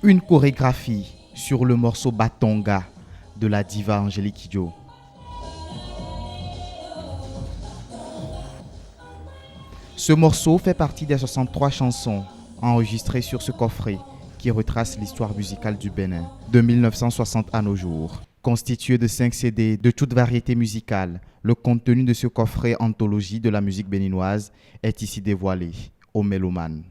Une chorégraphie sur le morceau Batonga de la diva Angélique Kidjo. Ce morceau fait partie des 63 chansons enregistrées sur ce coffret qui retrace l'histoire musicale du Bénin de 1960 à nos jours. Constitué de 5 CD de toute variété musicale, le contenu de ce coffret anthologie de la musique béninoise est ici dévoilé aux mélomanes.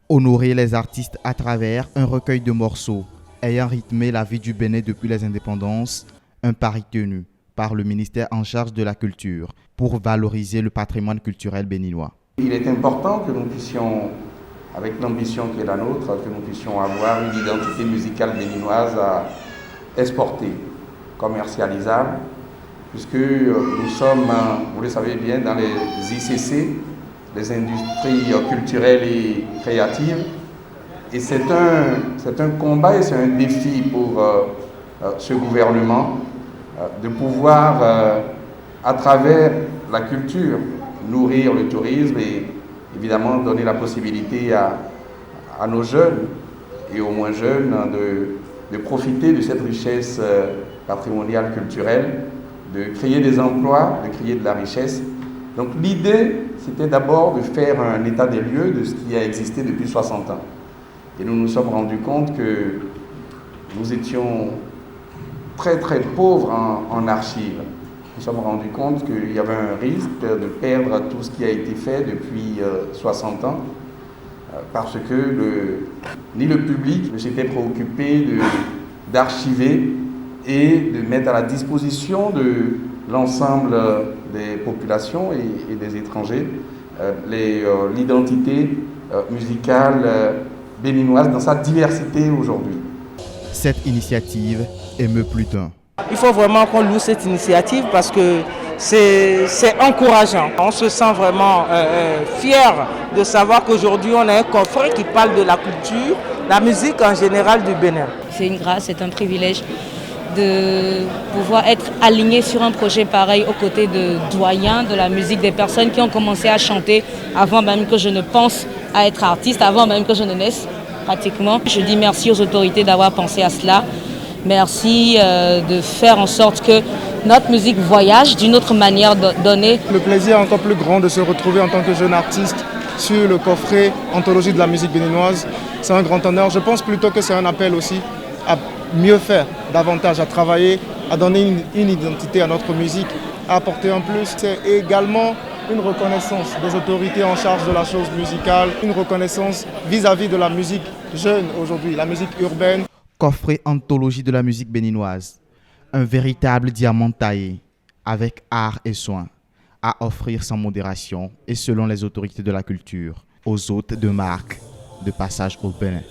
Honorer les artistes à travers un recueil de morceaux ayant rythmé la vie du Bénin depuis les indépendances, un pari tenu par le ministère en charge de la culture pour valoriser le patrimoine culturel béninois. Il est important que nous puissions, avec l'ambition qui est la nôtre, que nous puissions avoir une identité musicale béninoise à exporter, commercialisable, puisque nous sommes, vous le savez bien, dans les ICC, les industries culturelles et créatives. Et c'est un combat et c'est un défi pour ce gouvernement de pouvoir, à travers la culture, nourrir le tourisme et évidemment donner la possibilité à nos jeunes et aux moins jeunes de profiter de cette richesse patrimoniale culturelle, de créer des emplois, de créer de la richesse. Donc l'idée, c'était d'abord de faire un état des lieux de ce qui a existé depuis 60 ans. Et nous nous sommes rendus compte que nous étions très très pauvres en archives. Nous nous sommes rendus compte qu'il y avait un risque de perdre tout ce qui a été fait depuis 60 ans parce que ni le public ne s'était préoccupé d'archiver et de mettre à la disposition de l'ensemble des populations et des étrangers l'identité musicale béninoise dans sa diversité aujourd'hui. Cette initiative émeut plus d'un. Il faut vraiment qu'on loue cette initiative parce que c'est encourageant. On se sent vraiment fier de savoir qu'aujourd'hui on a un coffret qui parle de la culture, la musique en général du Bénin. C'est une grâce, c'est un privilège de pouvoir être aligné sur un projet pareil aux côtés de doyens de la musique, des personnes qui ont commencé à chanter avant même que je ne pense à être artiste, avant même que je ne naisse pratiquement. Je dis merci aux autorités d'avoir pensé à cela. Merci de faire en sorte que notre musique voyage d'une autre manière donnée. Le plaisir est encore plus grand de se retrouver en tant que jeune artiste sur le coffret Anthologie de la musique béninoise. C'est un grand honneur. Je pense plutôt que c'est un appel aussi à mieux faire, davantage à travailler, à donner une identité à notre musique, à apporter un plus. C'est également une reconnaissance des autorités en charge de la chose musicale, une reconnaissance vis-à-vis de la musique jeune aujourd'hui, la musique urbaine. Coffret anthologie de la musique béninoise, un véritable diamant taillé, avec art et soin, à offrir sans modération et selon les autorités de la culture, aux hôtes de marque de passage au Bénin.